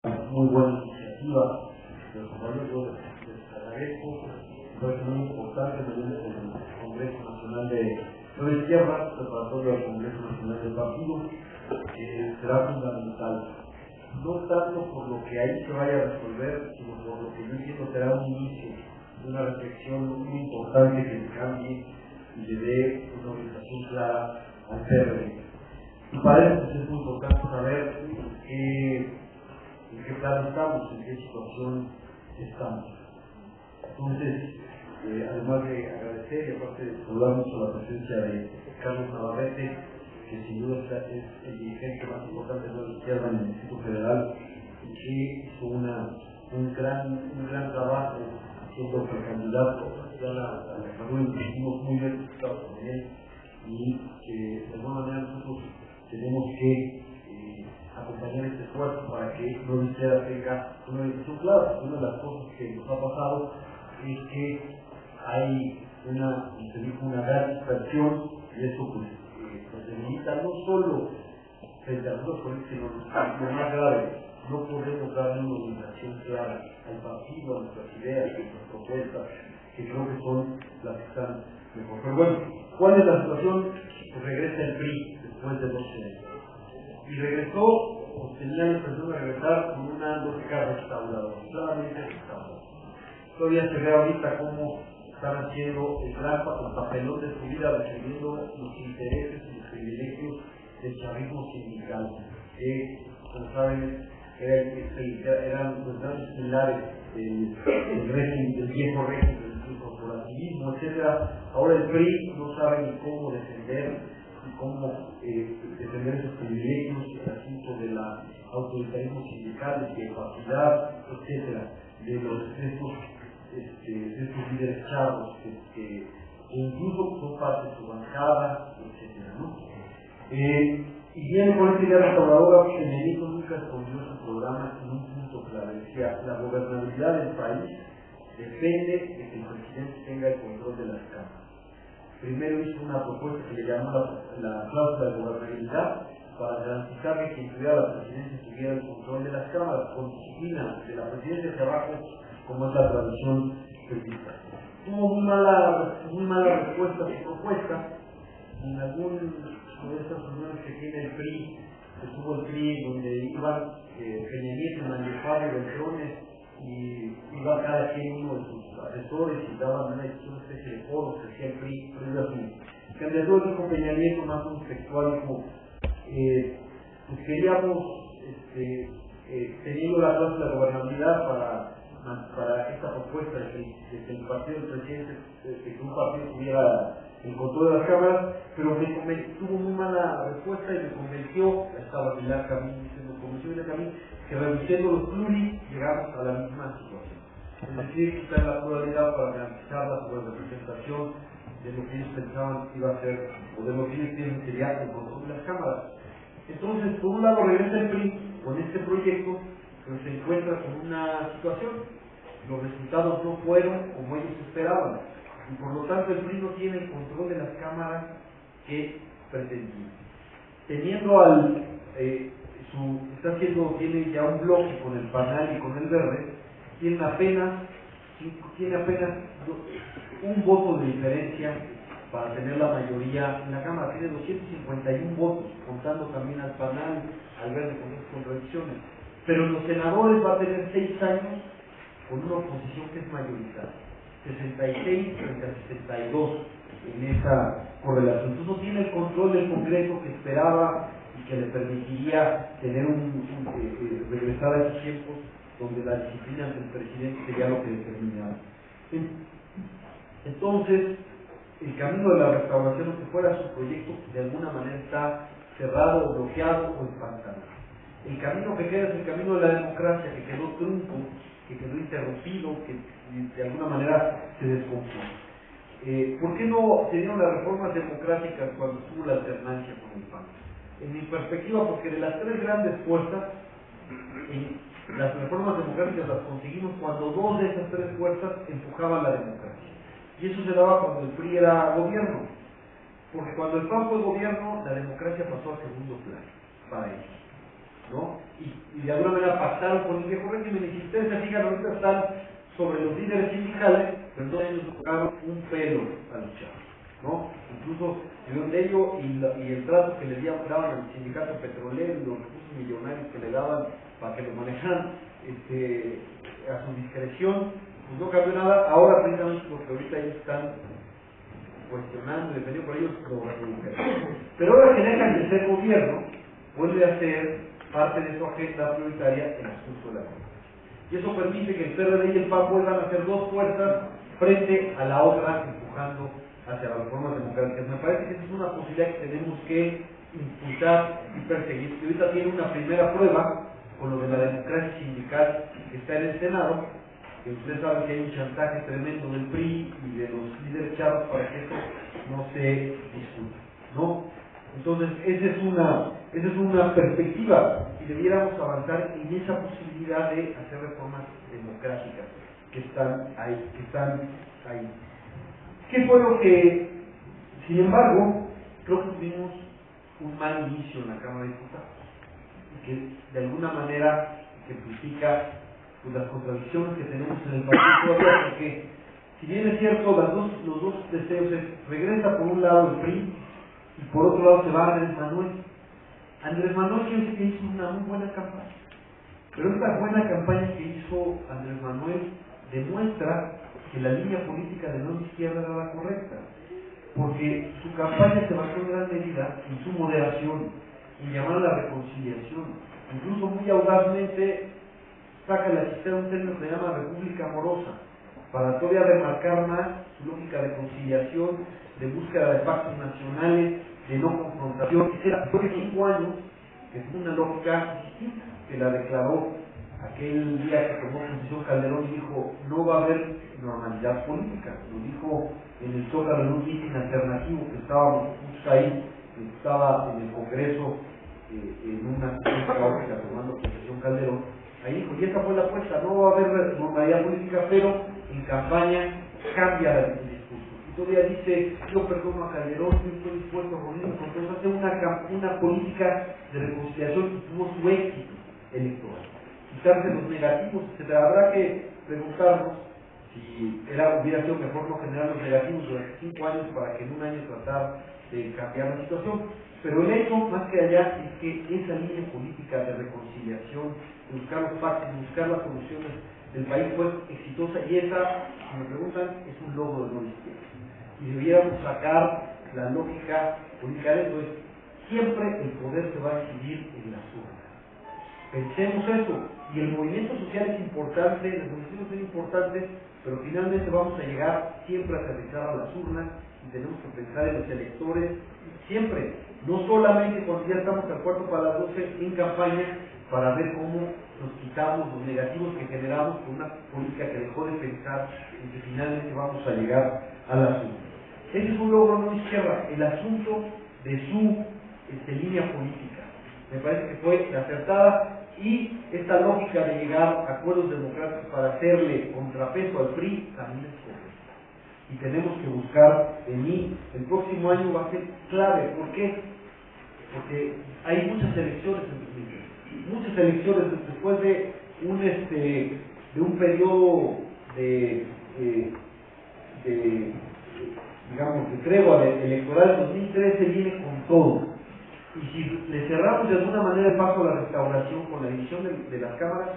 Muy buena iniciativa de los compañeros, yo les agradezco. Fue muy importante también en el Congreso Nacional de Izquierda, preparatorio del Congreso Nacional del Partido, será fundamental. No tanto por lo que ahí se vaya a resolver, sino por lo que yo entiendo será un inicio de una reflexión muy importante que le cambie y le dé una orientación clara al PRD. Y para eso es muy importante saber en qué plan estamos, en qué situación estamos. Entonces, además de agradecer y aparte de saludar mucho la presencia de Carlos Navarrete, que sin duda es el dirigente más importante de la izquierda en el Distrito Federal, y que hizo un gran trabajo siendo precandidato. Ya la hicimos muy bien resultados con él, y que de alguna manera nosotros tenemos que acompañar este esfuerzo para que no Izquierda tenga una decisión clara. Una de las cosas que nos ha pasado es que hay una gran dispersión, y esto pues delimita no solo frente a algunos políticos, sino lo más grave: no podemos darle una orientación clara al partido, a nuestras ideas, a nuestras propuestas, que creo que son las que están mejor. Pero bueno, ¿cuál es la situación? Pues regresa el PRI después de 12 años. Y regresó, pues tenía la intención de regresar con una lógica restauradora, claramente restauradora. Todavía se ve ahorita cómo están haciendo el papelón de su vida, defendiendo los intereses y los privilegios del chavismo sindical, que, como saben, eran los grandes pilares del viejo régimen, del corporativismo, etc. Ahora el PRI no sabe ni cómo defender y cómo defender esos privilegios, el asunto del autoritarismo sindical, de capacidad, etc. de estos líderes chavos que incluso son parte de su bancada, etc. ¿no? Y viene con esta idea restauradora. Peña Nieto nunca escondió su programa en un punto clave. Decía: la gobernabilidad del país depende de que el presidente tenga el control de las cámaras. Primero hizo una propuesta que le llamó la cláusula de gobernabilidad, para garantizar que quien tuviera la presidencia tuviera el control de las cámaras, con disciplina de la presidencia hacia abajo, como es la tradición película. Tuvo muy mala respuesta a su propuesta. En alguna de estas reuniones que tiene el PRI, que tuvo el PRI, donde iban Peña Nieto, Manifado, Beltrones, y iba cada quien uno de sus asesores y daban una especie de foro que hacía el PRI, previo a su candidatura. Dijo Peña Nieto, más un textual, dijo: pues queríamos, teniendo la cláusula de gobernabilidad para esta propuesta de que el partido del presidente, que un partido tuviera el control de las cámaras, pero tuvo muy mala respuesta y me convenció, estaba Pilar Camín diciendo, que reduciendo los pluris llegamos a la misma situación. Es decir, quitar la pluralidad para garantizar la representación de lo que ellos pensaban que iba a ser, o de lo que ellos tienen que sería el control de las cámaras. Entonces, por un lado regresa el PRI con este proyecto, pero se encuentra con una situación: los resultados no fueron como ellos esperaban, y por lo tanto el PRI no tiene el control de las cámaras que pretendía. Teniendo tiene ya un bloque con el PANAL y con el Verde, tiene apenas un voto de diferencia para tener la mayoría en la Cámara. Tiene 251 votos, contando también al PANAL, al Verde, con sus contradicciones. Pero en los senadores va a tener 6 años con una oposición que es mayoritaria, 66 frente a 62 en esa correlación. Entonces no tiene el control del Congreso que esperaba y que le permitiría tener regresar a esos tiempos donde la disciplina del presidente sería lo que determinaba. Entonces, el camino de la restauración, que fuera su proyecto, de alguna manera está cerrado, bloqueado o empantanado. El camino que queda es el camino de la democracia, que quedó trunco, que quedó interrumpido, que de alguna manera se descompuso. ¿Por qué no se dieron las reformas democráticas cuando estuvo la alternancia con el PAN? En mi perspectiva, porque de las 3 grandes fuerzas, las reformas democráticas las conseguimos cuando 2 de esas 3 fuerzas empujaban la democracia. Y eso se daba cuando el PRI era gobierno. Porque cuando el PAN fue gobierno, la democracia pasó a segundo plano para ellos. ¿no? Y de alguna manera pactaron con el viejo régimen, y si ustedes se fijan, ahorita están sobre los líderes sindicales, pero no ellos tocaron un pelo a luchar, ¿no? Incluso de ello y el trato que le daban al sindicato petrolero y los recursos millonarios que le daban para que lo manejaran a su discreción, pues no cambió nada. Ahora precisamente porque ahorita ellos están cuestionando, defendiendo por ellos lo revolucionario. Pero ahora que dejan de ser gobierno, vuelve a ser parte de su agenda prioritaria el asunto de la democracia. Y eso permite que el PRD y el PAN vuelvan a ser dos fuerzas frente a la otra, empujando hacia las reformas democráticas. Me parece que esa es una posibilidad que tenemos que impulsar y perseguir. Y ahorita tiene una primera prueba con lo de la democracia sindical que está en el Senado, que ustedes saben que hay un chantaje tremendo del PRI y de los líderes chavos para que esto no se discuta, ¿no? Entonces, esa es una perspectiva y debiéramos avanzar en esa posibilidad de hacer reformas democráticas que están ahí. ¿Qué fue lo que, sin embargo, creo que tuvimos un mal inicio en la Cámara de Diputados, que de alguna manera ejemplifica pues, las contradicciones que tenemos en el país todavía, porque si bien es cierto, los dos deseos es, regresa por un lado el PRI y por otro lado se va Andrés Manuel. Andrés Manuel que hizo una muy buena campaña, pero esta buena campaña que hizo Andrés Manuel demuestra que la línea política de no izquierda era la correcta, porque su campaña se basó en gran medida en su moderación, en llamar a la reconciliación, incluso muy audazmente saca la existencia de un término que se llama república amorosa, para todavía remarcar más su lógica de conciliación, de búsqueda de pactos nacionales, de no confrontación. Después de 5 años, que es una lógica distinta, que la declaró aquel día que tomó posición Calderón y dijo, no va a haber normalidad política. Lo dijo en el Zócalo, en un mitin alternativo que estábamos justo ahí, que estaba en el Congreso, en una sesión caótica tomando posesión Calderón. Ahí dijo, y esa fue la apuesta, no va a haber normalidad política, pero en campaña cambia el discurso. Y todavía dice, yo perdono a Calderón, yo estoy dispuesto a reunirme con todos, hacer una política de reconciliación y tuvo su éxito electoral. Quitarse los negativos, etc. Habrá que preguntarnos si hubiera sido mejor no generar los negativos durante 5 años para que en un año tratar de cambiar la situación. Pero el hecho, más que allá, es que esa línea política de reconciliación, de buscar los pactos, de buscar las soluciones del país fue exitosa, y esa, si me preguntan, es un logro de no izquierda. Y debiéramos sacar la lógica política de eso, es siempre el poder se va a decidir en las urnas. Pensemos eso, y el movimiento social es importante, las movilizaciones son importantes, pero finalmente vamos a llegar siempre a aterrizar a las urnas y tenemos que pensar en los electores siempre, no solamente cuando ya estamos al cuarto para las 12 en campaña para ver cómo nos quitamos los negativos que generamos con una política que dejó de pensar en que finalmente vamos a llegar a las urnas. Ese es un logro no izquierda, el asunto de su línea política. Me parece que fue acertada, y esta lógica de llegar a acuerdos democráticos para hacerle contrapeso al PRI también es correcta. Y tenemos que buscar el próximo año va a ser clave. ¿Por qué? Porque hay muchas elecciones en 2020. Muchas elecciones después de un periodo digamos, de tregua electoral. 2013 viene con todo. Y si le cerramos de alguna manera el paso a la restauración con la división de las cámaras,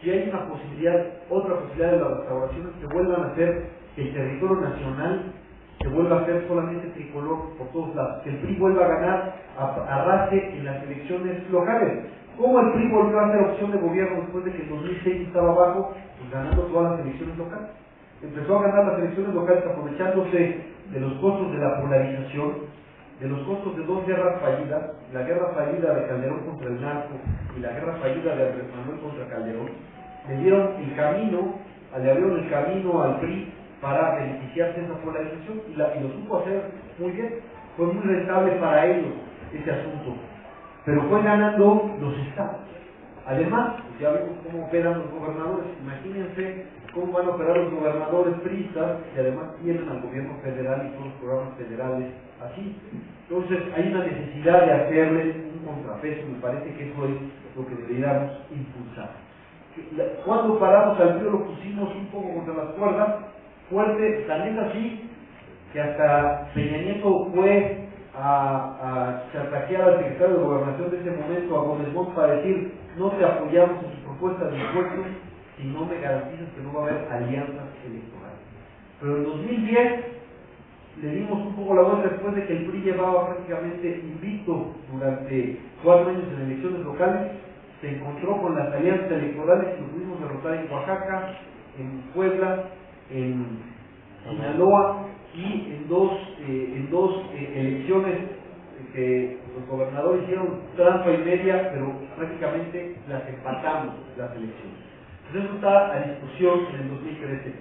si hay otra posibilidad de la restauración es que vuelvan a hacer que el territorio nacional se vuelva a hacer solamente tricolor por todos lados, que el PRI vuelva a ganar, arrase en las elecciones locales. ¿Cómo el PRI volvió a ser opción de gobierno después de que en 2006 estaba abajo? Pues ganando todas las elecciones locales. Empezó a ganar las elecciones locales aprovechándose de los costos de la polarización, de los costos de 2 guerras fallidas, la guerra fallida de Calderón contra el narco y la guerra fallida de Andrés Manuel contra Calderón. Le abrieron el camino al PRI para beneficiarse de esa polarización y lo supo hacer muy bien. Fue muy rentable para ellos ese asunto, pero fue ganando los estados. Además, ya vimos cómo operan los gobernadores. Imagínense cómo van a operar los gobernadores priistas, que además tienen al gobierno federal y todos los programas federales así. Entonces hay una necesidad de hacerles un contrapeso, me parece que eso es lo que deberíamos impulsar. Cuando paramos al PRI lo pusimos un poco contra las cuerdas, fuerte, tan es así que hasta Peña Nieto fue a ataquear al secretario de Gobernación de ese momento, a Gómez Montt, para decir: no te apoyamos en tu propuesta de impuestos si no me garantizas que no va a haber alianzas electorales. Pero en 2010 le dimos un poco la vuelta después de que el PRI llevaba prácticamente invicto durante 4 años en elecciones locales. Se encontró con las alianzas electorales y lo pudimos derrotar en Oaxaca, en Puebla, en Sinaloa y en dos elecciones que los gobernadores hicieron trampa y media, pero prácticamente las empatamos las elecciones. Entonces eso está a discusión en el 2013.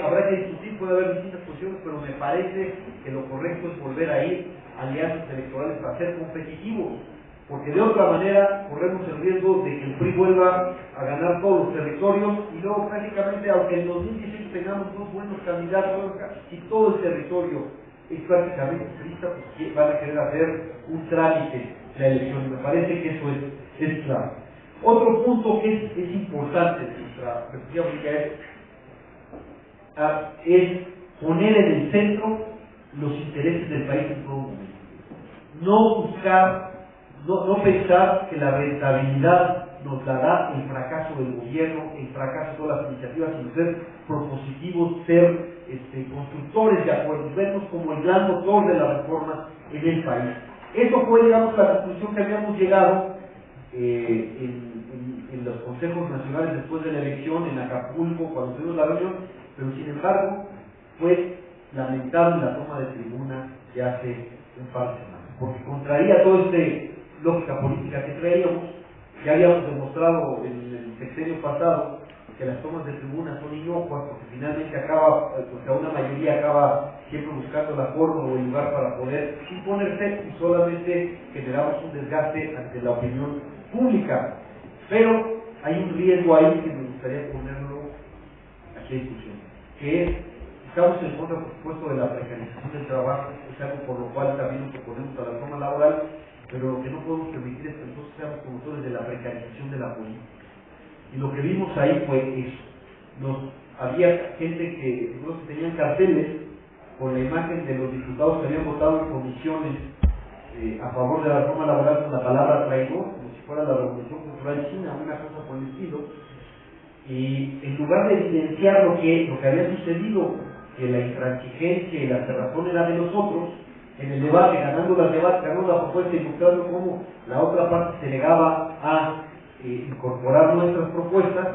Habrá que discutir, puede haber distintas posiciones, pero me parece que lo correcto es volver a ir a alianzas electorales para ser competitivos, porque de otra manera corremos el riesgo de que el PRI vuelva a ganar todos los territorios y luego prácticamente, aunque en 2018 tengamos 2 buenos candidatos, y todo el territorio es prácticamente priista, pues van a querer hacer un trámite la elección, y me parece que eso es claro. Otro punto que es importante en nuestra perspectiva política es poner en el centro los intereses del país en todo momento. No buscar, no pensar que la rentabilidad nos la da el fracaso del gobierno, el fracaso de todas las iniciativas, sino ser propositivos, ser constructores de acuerdos, vernos como el gran motor de la reforma en el país. Eso fue, digamos, la conclusión que habíamos llegado en los consejos nacionales después de la elección, en Acapulco, cuando tuvimos la reunión, pero sin embargo fue lamentable la toma de tribuna de hace un par de semanas, porque contraría toda esta lógica política que traíamos. Ya habíamos demostrado en el sexenio pasado que las tomas de tribuna son inocuas, porque finalmente una mayoría acaba siempre buscando la forma o el lugar para poder imponerse, y solamente generamos un desgaste ante la opinión pública. Pero hay un riesgo ahí que me gustaría ponerlo aquí a discusión, que es: estamos en contra, por supuesto, de la precarización del trabajo, es algo por lo cual también nos oponemos a la reforma laboral, pero lo que no podemos permitir es que nosotros seamos promotores de la precarización de la política. Y lo que vimos ahí fue eso. Había gente que incluso tenían carteles con la imagen de los diputados que habían votado en comisiones a favor de la reforma laboral con la palabra traidor, como si fuera la Revolución Cultural China, una cosa por el estilo. Y en lugar de evidenciar lo que había sucedido, que la intransigencia y la cerrazón era de nosotros, en el debate, ganando la propuesta y mostrando cómo la otra parte se negaba a incorporar nuestras propuestas,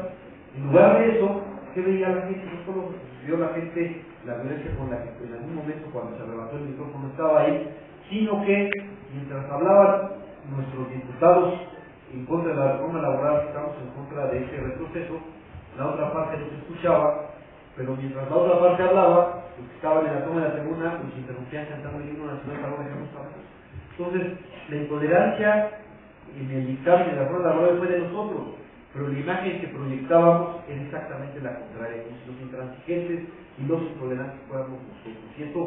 en lugar de eso, ¿qué veía la gente? No solo vio la gente la violencia con la que en algún momento, cuando se arrebató el micrófono, estaba ahí, sino que mientras hablaban nuestros diputados en contra de la reforma laboral, estamos en contra de ese retroceso, la otra parte nos escuchaba, pero mientras la otra parte hablaba, los que estaban en la toma de la tribuna nos interrumpían cantando el himno nacional para no dejarnos hablar. Entonces, la intolerancia en el dictamen de la reforma laboral fue de nosotros, pero la imagen que proyectábamos es exactamente la contraria, como si los intransigentes y los intolerantes fuéramos nosotros. Y esto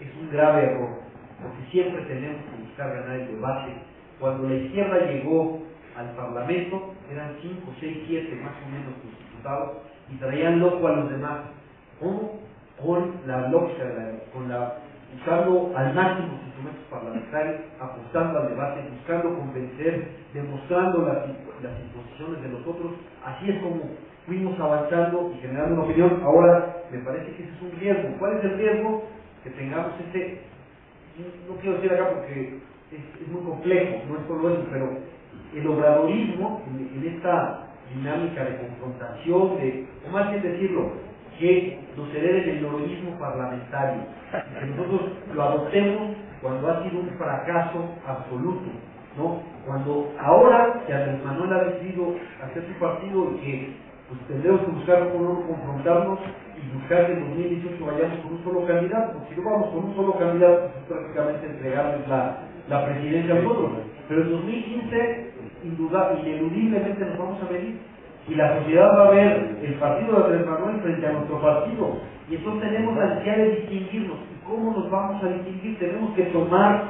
es un grave error, porque siempre tenemos que buscar ganar el debate. Cuando la izquierda llegó al Parlamento, eran 5, 6, 7 más o menos los diputados, y traían loco a los demás. ¿Cómo? Con la lógica usando al máximo los instrumentos parlamentarios, apostando al debate, buscando convencer, demostrando las imposiciones de los otros. Así es como fuimos avanzando y generando una opinión. Ahora me parece que ese es un riesgo. ¿Cuál es el riesgo? Que tengamos no quiero decir acá porque es muy complejo, no es solo eso, pero el obradorismo en esta dinámica de confrontación, o más bien decirlo, que nos hereden el obradorismo parlamentario, que nosotros lo adoptemos cuando ha sido un fracaso absoluto, ¿no? Cuando ahora que Andrés Manuel ha decidido hacer su partido y que pues tendremos que buscar confrontarnos y buscar que en 2018 vayamos con un solo candidato, porque si no vamos con un solo candidato, pues es prácticamente entregarles la presidencia a nosotros. Pero en 2015, ineludiblemente nos vamos a medir. Y la sociedad va a ver el partido de Andrés Manuel frente a nuestro partido. Y entonces tenemos la necesidad de distinguirnos. ¿Y cómo nos vamos a distinguir? Tenemos que tomar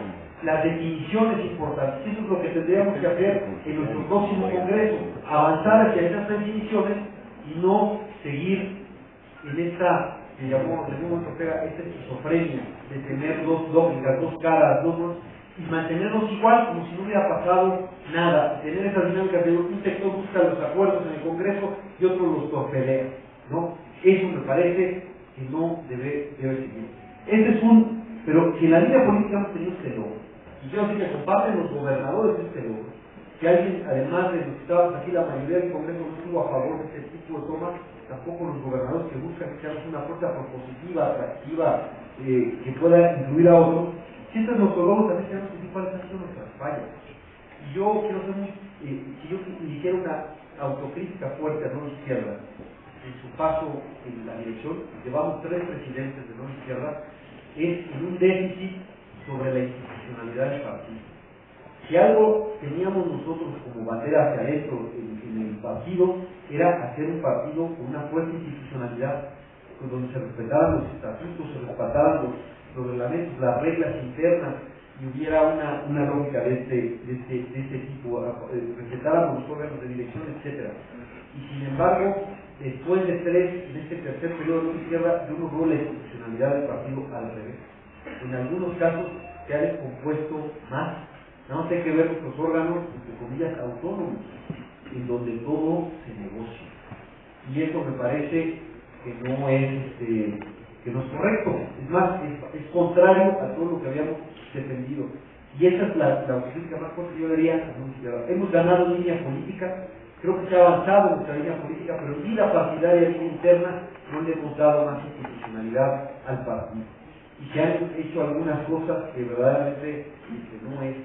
las definiciones importantes. Eso es lo que tendríamos que hacer en nuestro próximo congreso. Avanzar hacia esas definiciones y no seguir en esta, que llamó Ortega, esta esquizofrenia de tener dos lógicas, dos caras, y mantenernos igual como si no hubiera pasado nada, tener esa dinámica de un sector busca los acuerdos en el Congreso y otro los torpedea, ¿no? Eso me parece que no debe seguir. Pero si en la línea política hemos tenido este logro, y quiero decir que comparten los gobernadores este logro, que alguien, además de los que estábamos aquí, la mayoría del Congreso no estuvo a favor de este tipo de tomas, tampoco los gobernadores que buscan que seamos una fuerza propositiva, atractiva, que pueda incluir a otros. Si estos nos logramos, también tenemos que decir cuáles han sido nuestras fallas. Y yo quiero ser si yo hiciera una autocrítica fuerte a no izquierda, en su paso en la dirección, llevamos 3 presidentes de no izquierda, es en un déficit sobre la institucionalidad del partido. Si algo teníamos nosotros como bandera hacia adentro en el partido, era hacer un partido con una fuerte institucionalidad, donde se respetaran los estatutos, se respetaran los reglamentos, las reglas internas, y hubiera una lógica de este tipo, respetáramos los órganos de dirección, etc. Y sin embargo, después de en este tercer periodo de la izquierda, yo no veo la institucionalidad del partido al revés. En algunos casos se ha descompuesto más. Nada más hay que ver nuestros órganos, entre comillas, autónomos, en donde todo se negocia. Y eso me parece que no es correcto. Es más, es contrario a todo lo que habíamos defendido. Y esa es la autocrítica más fuerte que yo diría. Hemos ganado en línea política, creo que se ha avanzado en nuestra línea política, pero en vida partidaria, vida interna, no le hemos dado más institucionalidad al partido. Y se han hecho algunas cosas que verdaderamente no es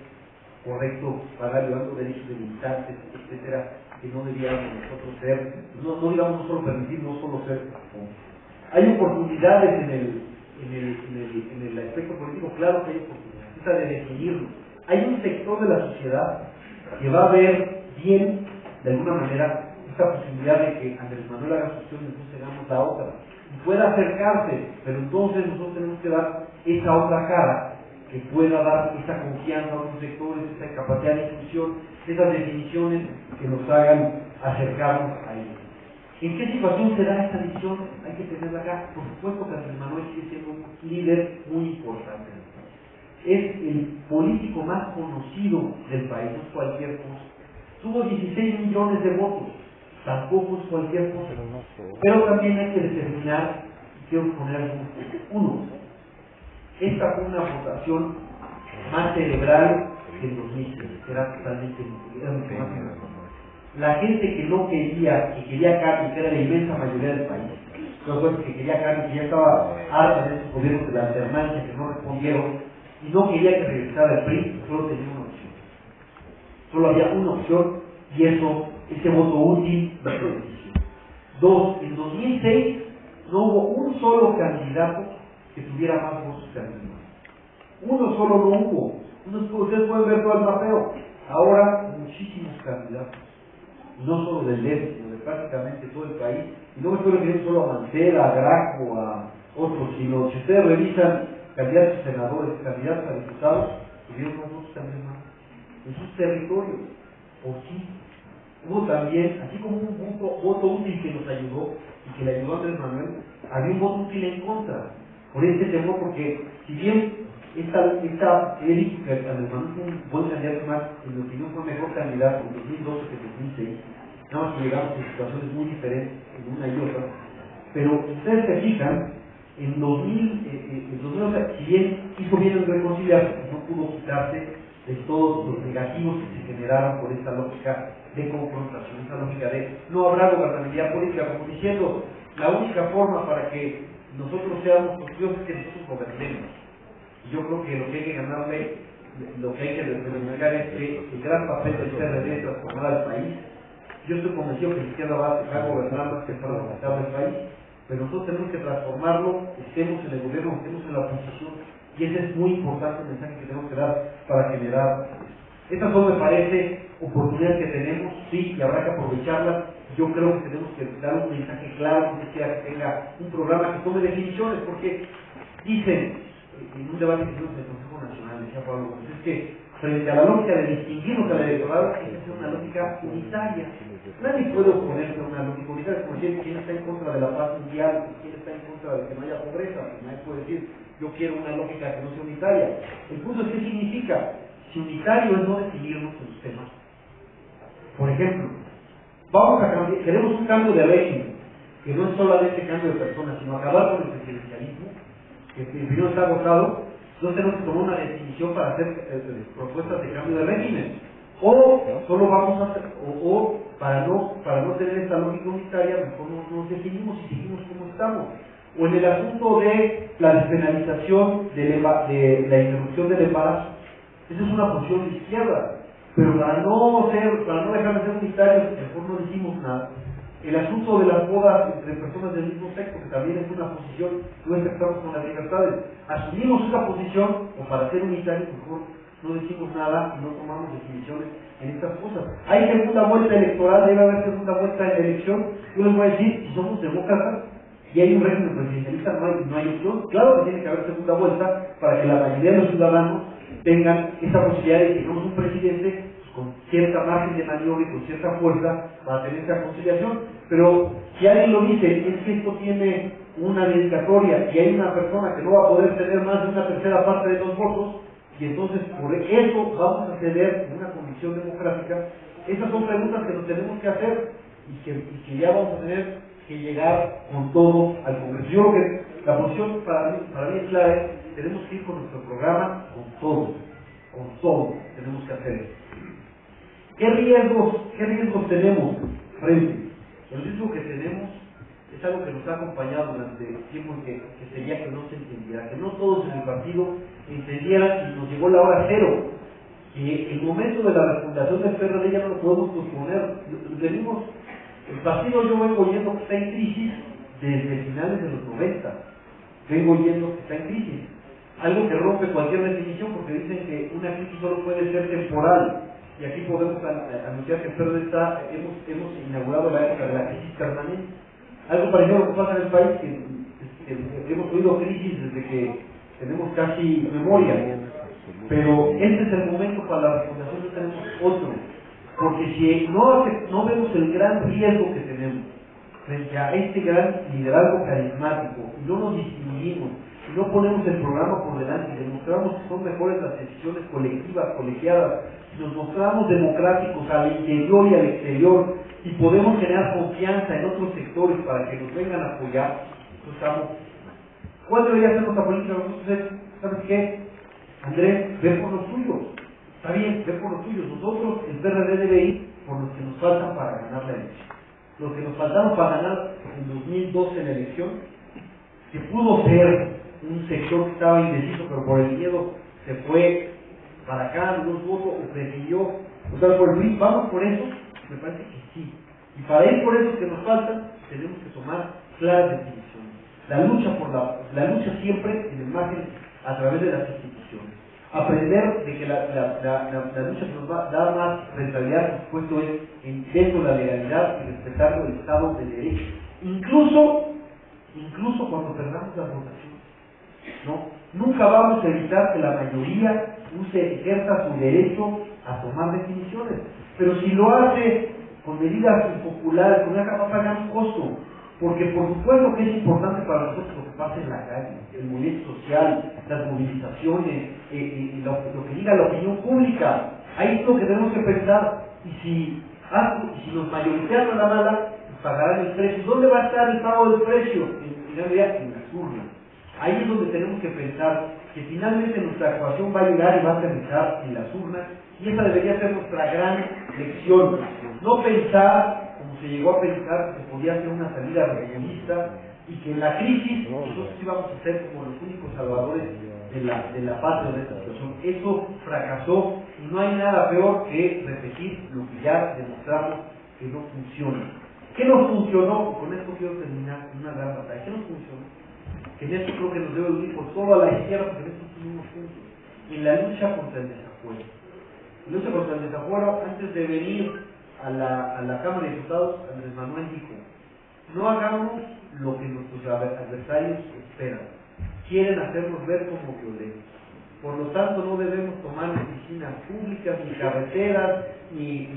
correcto pagar llevando derechos de militantes, etcétera, que no debíamos nosotros ser, no digamos no solo permitir, no solo ser. Hay oportunidades en el aspecto político, claro que hay oportunidades, esa de definirlo. Hay un sector de la sociedad que va a ver bien, de alguna manera, esta posibilidad de que Andrés Manuel haga su acción y nosotros hagamos la otra. Y pueda acercarse, pero entonces nosotros tenemos que dar esa otra cara que pueda dar esa confianza a otros sectores, esa capacidad de inclusión, esas definiciones que nos hagan acercarnos a ellos. ¿En qué situación se da esta decisión? Hay que tenerla acá. Por supuesto que Andrés Manuel sigue siendo un líder muy importante. Es el político más conocido del país, no es cualquier cosa. Tuvo 16 millones de votos, tampoco es cualquier cosa. Pero también hay que determinar, y quiero poner algunos puntos. Uno, esta fue una votación más cerebral que en 2006, era totalmente mucho más cerebral. La gente que no quería, que quería cambio, que era la inmensa mayoría del país, que quería cambio, que ya estaba harta de esos gobiernos de la alternancia que no respondieron, y no quería que regresara el PRI, solo tenía una opción. Solo había una opción, y ese voto útil de decisión. 2. En 2006 no hubo un solo candidato que tuviera más votos que Andrés Manuel. Uno solo no hubo. Ustedes pueden ver todo el mapeo. Ahora, muchísimos candidatos. No solo del DEF, sino de prácticamente todo el país. Y no me estoy refiriendo solo a Mancera, a Graco, a otros, sino si ustedes revisan candidatos a senadores, candidatos a diputados, tuvieron más votos que Andrés Manuel en sus territorios. ¿Por sí? Hubo también, así como un voto útil que nos ayudó y que le ayudó a Andrés Manuel, había un voto útil en contra. Por este temor, porque si bien he dicho que Andrés Manuel fue un buen candidato, más, en mi opinión fue mejor candidato en 2012 que en 2006, nada más que llegamos en situaciones muy diferentes en una y otra, pero si ustedes se fijan, en 2012, si bien hizo bien en reconciliarse, no pudo quitarse de todos los negativos que se generaron por esta lógica de confrontación, esta lógica de no habrá gobernabilidad política, como diciendo, la única forma para que nosotros seamos productivos es que nosotros gobernemos. Y yo creo que lo que hay que ganarle, lo que hay que reivindicar es que el gran papel del PRD es transformar al país. Yo estoy convencido que la izquierda va a gobernar más que para rescatar el país, pero nosotros tenemos que transformarlo, estemos en el gobierno, estemos en la oposición, y ese es muy importante el mensaje que tenemos que dar para generar esto. Estas son, me parece, oportunidades que tenemos, sí, y habrá que aprovecharlas. Yo creo que tenemos que dar un mensaje claro, que tenga un programa que tome definiciones, porque dicen, en un debate que hicimos en el Consejo Nacional, decía Pablo Gómez, es que frente a la lógica de distinguirnos al electorado, hay que hacer una lógica unitaria. Nadie puede oponerse a una lógica unitaria, como decir, quién está en contra de la paz mundial, quién está en contra de que no haya pobreza, pues nadie puede decir, yo quiero una lógica que no sea unitaria. El punto es qué significa. Si unitario es no decidirnos en los temas. Por ejemplo, vamos a cambiar, queremos un cambio de régimen, que no es solamente cambio de personas, sino acabar con el presidencialismo, que primero está agotado. No tenemos que tomar una definición para hacer propuestas de cambio de régimen. O solo vamos a hacer, o para no tener esta lógica unitaria, mejor nos definimos y seguimos como estamos. O en el asunto de la despenalización de la interrupción del embarazo. Esa es una posición de izquierda. Pero para no dejar de ser unitarios, mejor no decimos nada. El asunto de las bodas entre personas del mismo sexo, que también es una posición, no estamos con las libertades. Asumimos esa posición, o para ser unitarios, mejor no decimos nada y no tomamos definiciones en estas cosas. Hay segunda vuelta electoral, debe haber segunda vuelta de elección. Yo les voy a decir, si somos demócratas y hay un régimen presidencialista, no hay opción. Claro que tiene que haber segunda vuelta para que la mayoría de los ciudadanos tengan esa posibilidad de que tengamos un presidente con cierta margen de maniobra y con cierta fuerza para tener esa conciliación. Pero si alguien lo dice, es que esto tiene una dedicatoria y hay una persona que no va a poder tener más de una tercera parte de los votos, y entonces por eso vamos a ceder en una condición democrática. Esas son preguntas que nos tenemos que hacer y que ya vamos a tener que llegar con todo al Congreso. Yo creo que la posición para mí es clara, tenemos que ir con nuestro programa con todo tenemos que hacer eso. ¿Qué riesgos tenemos frente? El riesgo que tenemos es algo que nos ha acompañado durante tiempo que sería que no se entendiera, que no todos en el partido entendieran y nos llegó la hora cero, que el momento de la refundación del PRD ya no lo podemos posponer. El partido yo vengo oyendo que está en crisis desde finales de los 90, vengo oyendo que está en crisis, algo que rompe cualquier definición porque dicen que una crisis solo puede ser temporal. Y aquí podemos anunciar que el PRD hemos inaugurado la época de la crisis permanente. Algo parecido a lo que pasa en el país, que hemos tenido crisis desde que tenemos casi memoria. Pero este es el momento para la refundación, no tenemos otro. Porque si no vemos el gran riesgo que tenemos frente a este gran liderazgo carismático, y no nos distinguimos, y no ponemos el programa por delante, y demostramos que son mejores las decisiones colectivas, colegiadas, nos mostramos democráticos al interior y al exterior y podemos generar confianza en otros sectores para que nos vengan a apoyar, ¿cuál debería ser nuestra política? ¿Sabes qué? Andrés, ve por los tuyos. Está bien, ve por los tuyos. Nosotros, el PRD debe ir por los que nos faltan para ganar la elección. Los que nos faltaron para ganar en 2012 la elección, que pudo ser un sector que estaba indeciso, pero por el miedo se fue para acá, algunos votos, o prefirió votar por el PRI. Vamos por eso, me parece que sí. Y para ir por esos que nos faltan, tenemos que tomar claras definiciones. La lucha siempre en el margen a través de las instituciones. Aprender de que la lucha que nos va a dar más rentabilidad, por supuesto, es dentro de la legalidad y respetando el Estado de Derecho. Incluso cuando perdamos las votaciones. Nunca vamos a evitar que la mayoría ejerza su derecho a tomar definiciones. Pero si lo hace con medidas impopulares, con una capacidad de un costo, porque por supuesto que es importante para nosotros lo que pasa en la calle, el movimiento social, las movilizaciones, lo que diga la opinión pública. Ahí es lo que tenemos que pensar. Y si los mayoriteanos a la mala, pues pagarán el precio. ¿Dónde va a estar el pago del precio? En las urnas. Ahí es donde tenemos que pensar que finalmente nuestra actuación va a llegar y va a aterrizar en las urnas, y esa debería ser nuestra gran lección. No pensar, como se llegó a pensar, que se podía hacer una salida regionalista y que en la crisis nosotros íbamos a ser como los únicos salvadores de la patria de esta situación. Eso fracasó y no hay nada peor que repetir lo que ya demostramos que no funciona. ¿Qué nos funcionó? Con esto quiero terminar una gran batalla. ¿Qué nos funcionó? Que en esto creo que nos debe unir por toda la izquierda, porque en esto estuvimos juntos, en la lucha contra el desacuerdo. Lo hice porque el desafuero, antes de venir a la Cámara de Diputados, Andrés Manuel dijo: no hagamos lo que nuestros adversarios esperan. Quieren hacernos ver como violentos. Por lo tanto, no debemos tomar oficinas públicas, ni carreteras, ni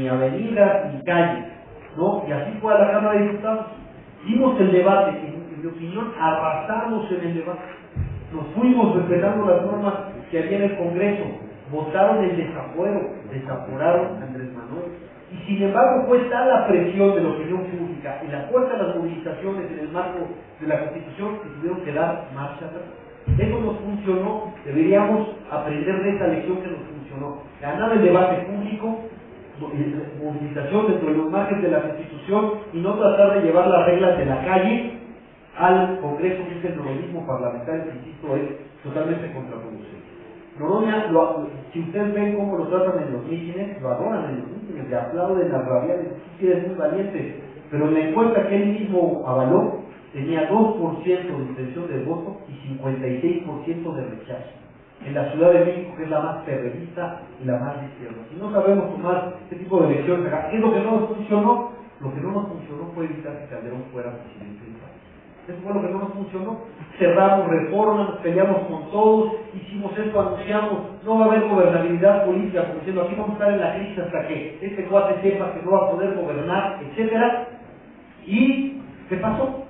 avenidas, ni calles, ¿no? Y así fue a la Cámara de Diputados. Dimos el debate, en mi opinión, arrasamos en el debate. Nos fuimos respetando las normas que había en el Congreso. Votaron el desafuero, desaforaron a Andrés Manuel. Y sin embargo fue tal la presión de la opinión pública y la fuerza de las movilizaciones en el marco de la Constitución que tuvieron que dar marcha atrás. Eso nos funcionó, deberíamos aprender de esa lección que nos funcionó. Ganar el debate público, movilización dentro de los márgenes de la Constitución y no tratar de llevar las reglas de la calle al Congreso, que es el noroñismo parlamentario, que insisto es totalmente contraproducente. Noroña, si ustedes ven cómo lo tratan en los mítines, lo adoran en los mítines, le aplauden las rabiales, sí eres muy valiente, pero en la encuesta que él mismo avaló, tenía 2% de intención de voto y 56% de rechazo. En la Ciudad de México, que es la más terrorista y la más de izquierda. Si no sabemos tomar este tipo de elecciones acá, ¿qué es lo que no nos funcionó? Lo que no nos funcionó fue evitar que Calderón fuera presidente del país. Eso fue lo que no nos funcionó. Cerramos reformas, nos peleamos con todos, hicimos esto, anunciamos, no va a haber gobernabilidad política, como diciendo, aquí vamos a estar en la crisis hasta que este cuate sepa que no va a poder gobernar, etcétera. ¿Y qué pasó?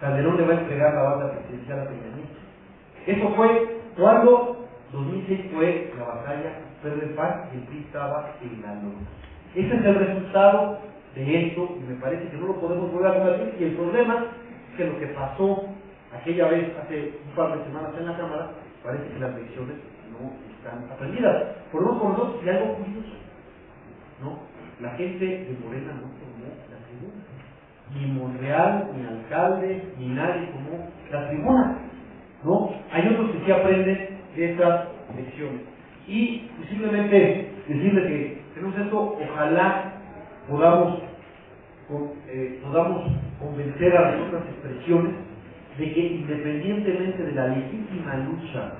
Calderón le va a entregar la banda presidencial a Peña Nieto. Eso fue cuando 2006 fue la batalla Pedro Paz y el PRI estaba en la lona. Ese es el resultado de esto y me parece que no lo podemos volver a combatir. Y el problema es que lo que pasó aquella vez, hace un par de semanas en la Cámara, parece que las lecciones no están aprendidas. Por unos por dos, y algo curioso, ¿no? La gente de Morena no tomó la tribuna. Ni Monreal, ni alcalde, ni nadie tomó la tribuna, ¿no? Hay otros que sí aprenden de estas lecciones. Y simplemente decirles que tenemos esto, ojalá podamos convencer a las otras expresiones de que independientemente de la legítima lucha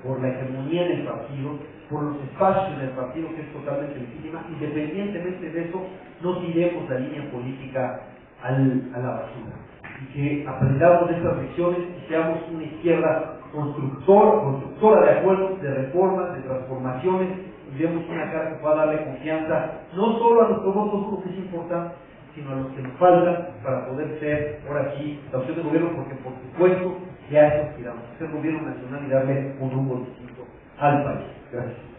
por la hegemonía del partido, por los espacios del partido, que es totalmente legítima, independientemente de eso, no tiremos la línea política a la basura. Y que aprendamos de estas lecciones y seamos una izquierda constructora de acuerdos, de reformas, de transformaciones, y demos una cara que pueda darle confianza, no solo a nuestro voto duro, que es importante, sino a los que nos faltan para poder ser, ahora sí, la opción de gobierno, porque por supuesto ya eso aspiramos, ser gobierno nacional y darle un rumbo distinto al país. Gracias.